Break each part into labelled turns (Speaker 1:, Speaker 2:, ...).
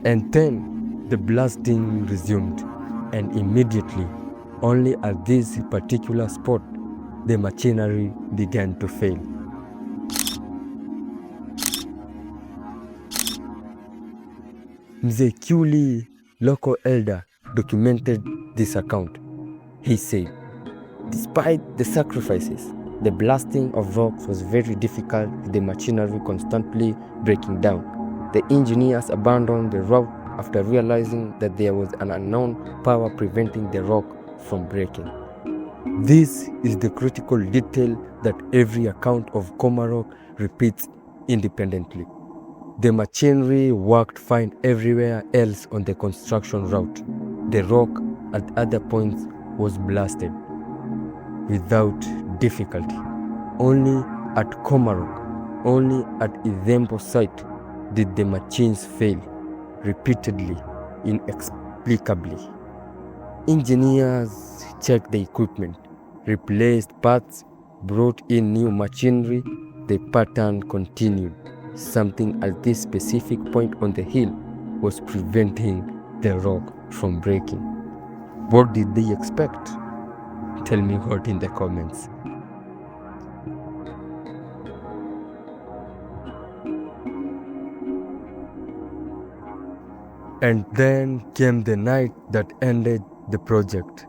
Speaker 1: And then the blasting resumed, and immediately, only at this particular spot, the machinery began to fail. Mzee Kuli, local elder, documented this account. He said, despite the sacrifices, the blasting of rocks was very difficult with the machinery constantly breaking down. The engineers abandoned the route after realizing that there was an unknown power preventing the rock from breaking. This is the critical detail that every account of Koma Rock repeats independently. The machinery worked fine everywhere else on the construction route. The rock at other points was blasted without difficulty. Only at Koma Rock, only at Idembo site did the machines fail repeatedly, inexplicably. Engineers checked the equipment, replaced parts, brought in new machinery. The pattern continued. Something at this specific point on the hill was preventing the rock from breaking. What did they expect? Tell me what in the comments. And then came the night that ended the project.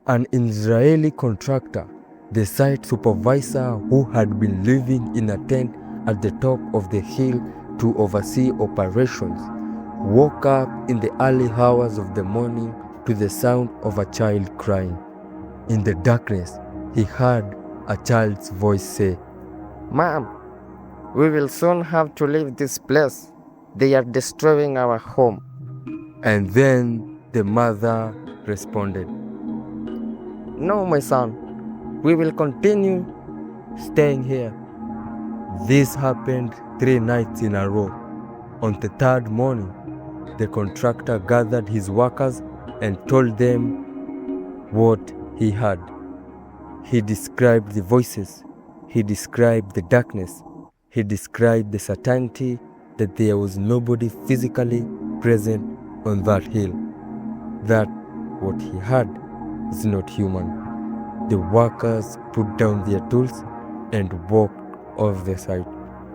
Speaker 1: An Israeli contractor, the site supervisor who had been living in a tent at the top of the hill to oversee operations, woke up in the early hours of the morning to the sound of a child crying. In the darkness, he heard a child's voice say, "Mom, we will soon have to leave this place. They are destroying our home." And then the mother responded, "No, my son, we will continue staying here." This happened 3 nights in a row. On the third morning, the contractor gathered his workers and told them what he heard. He described the voices. He described the darkness. He described the certainty that there was nobody physically present on that hill. That what he heard is not human. The workers put down their tools and walked off the site.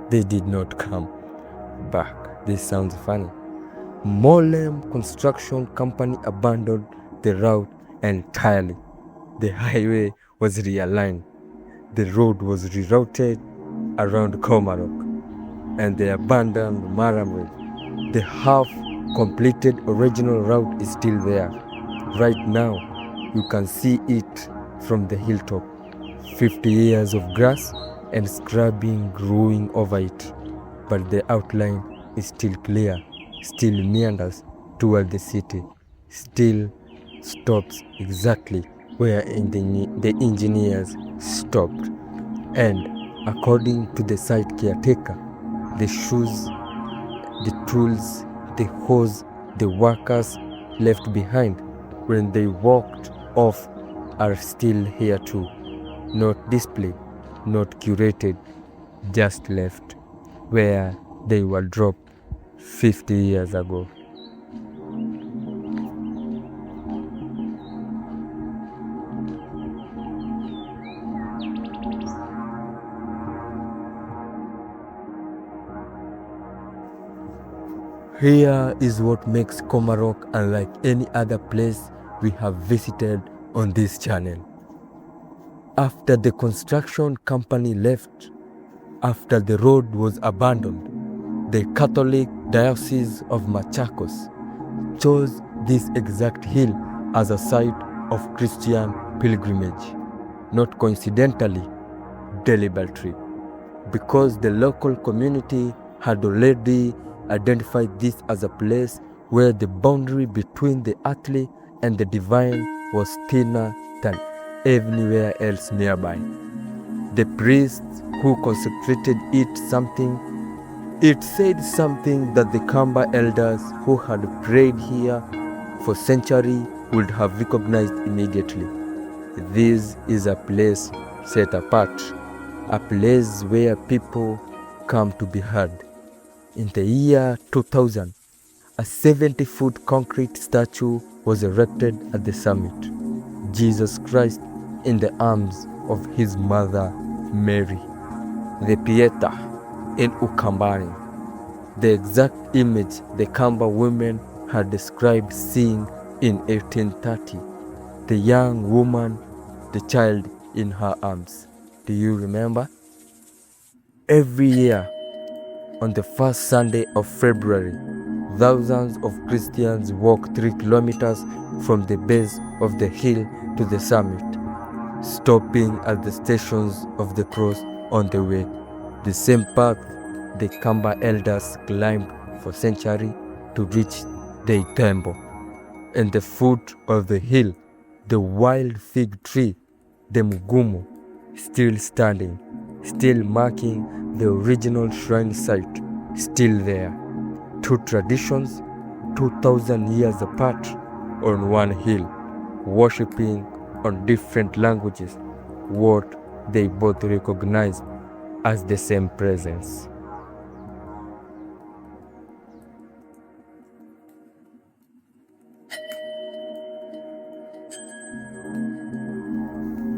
Speaker 1: They did not come back. This sounds funny. Molem Construction Company abandoned the route entirely. The highway was realigned. The road was rerouted around Koma Rock, and they abandoned Maramwe. The half-completed original route is still there. Right now, you can see it from the hilltop. 50 years of grass and scrubbing growing over it, but the outline is still clear, still meanders toward the city, still stops exactly where the engineers stopped. And according to the site caretaker, the shoes, the tools, the hose the workers left behind when they walked off are still here too. Not displayed, not curated, just left where they were dropped 50 years ago. Here is what makes Koma Rock unlike any other place we have visited on this channel. After the construction company left, after the road was abandoned, the Catholic Diocese of Machakos chose this exact hill as a site of Christian pilgrimage, not coincidentally, deliberately, because the local community had already identified this as a place where the boundary between the earthly and the divine was thinner than everywhere else nearby. The priests who consecrated it said something that the Kamba elders who had prayed here for centuries would have recognized immediately. This is a place set apart, a place where people come to be heard. In the year 2000, a 70-foot concrete statue was erected at the summit. Jesus Christ in the arms of his mother Mary. The Pieta in Ukambani, the exact image the Kamba women had described seeing in 1830. The young woman, the child in her arms. Do you remember? Every year, on the first Sunday of February, thousands of Christians walk 3 kilometers from the base of the hill to the summit, stopping at the stations of the cross on the way, the same path the Kamba elders climbed for centuries to reach the temple. And the foot of the hill, the wild fig tree, the mugumo, still standing, still marking the original shrine site, still there. Two traditions, 2,000 years apart, on one hill, worshipping on different languages, what they both recognize as the same presence.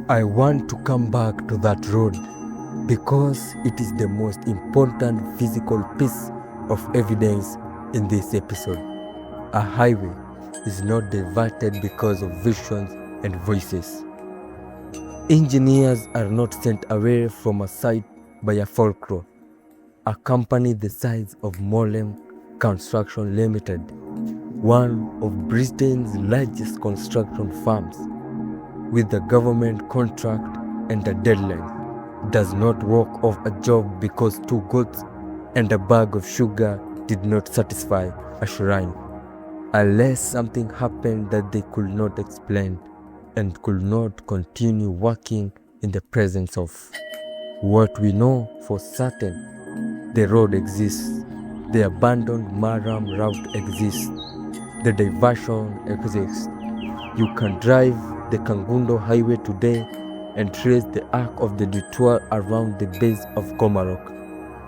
Speaker 1: I want to come back to that road because it is the most important physical piece of evidence in this episode. A highway is not diverted because of visions and voices. Engineers are not sent away from a site by a folklore. A company the size of Molem Construction Limited, one of Britain's largest construction firms, with a government contract and a deadline, does not walk off a job because 2 goats and a bag of sugar did not satisfy a shrine, unless something happened that they could not explain and could not continue working in the presence of. What we know for certain, the road exists, the abandoned Maram route exists, the diversion exists. You can drive the Kangundo highway today and trace the arc of the detour around the base of Koma Rock.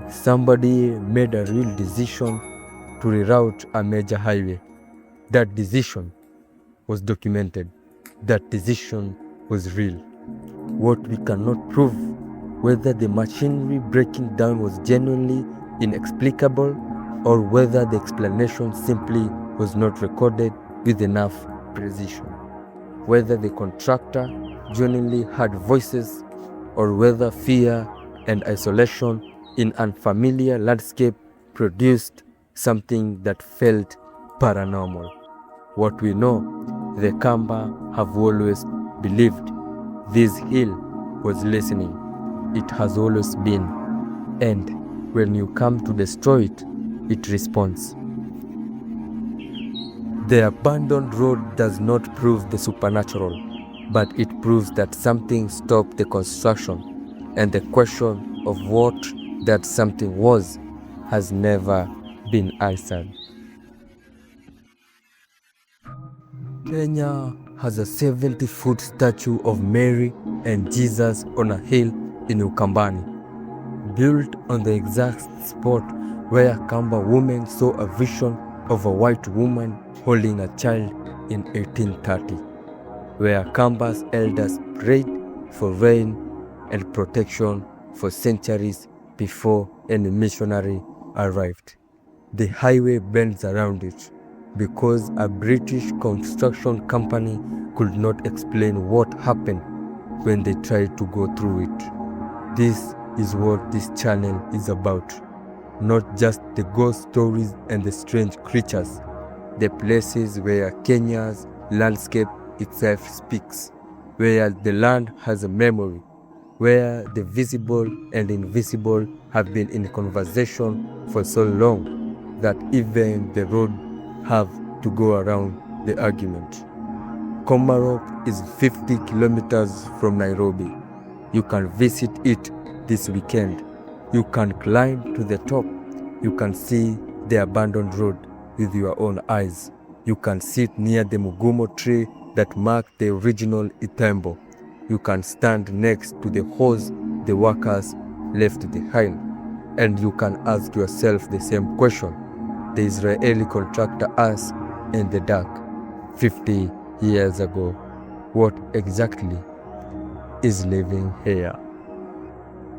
Speaker 1: Somebody made a real decision to reroute a major highway. That decision was documented. That decision was real. What we cannot prove, whether the machinery breaking down was genuinely inexplicable or whether the explanation simply was not recorded with enough precision. Whether the contractor genuinely had voices or whether fear and isolation in unfamiliar landscape produced something that felt paranormal. What we know, the Kamba have always believed this hill was listening. It has always been. And when you come to destroy it, it responds. The abandoned road does not prove the supernatural, but it proves that something stopped the construction, and the question of what that something was has never been answered. Kenya has a 70-foot statue of Mary and Jesus on a hill in Ukambani, built on the exact spot where Kamba women saw a vision of a white woman holding a child in 1830, where Kamba's elders prayed for rain and protection for centuries before any missionary arrived. The highway bends around it because a British construction company could not explain what happened when they tried to go through it. This is what this channel is about. Not just the ghost stories and the strange creatures, the places where Kenya's landscape itself speaks, where the land has a memory, where the visible and invisible have been in conversation for so long that even the road have to go around the argument. Koma Rock is 50 kilometers from Nairobi. You can visit it this weekend. You can climb to the top. You can see the abandoned road with your own eyes. You can sit near the mugumo tree that marked the original Itembo. You can stand next to the hose the workers left behind. And you can ask yourself the same question. the Israeli contractor asked in the dark 50 years ago, what exactly is living here?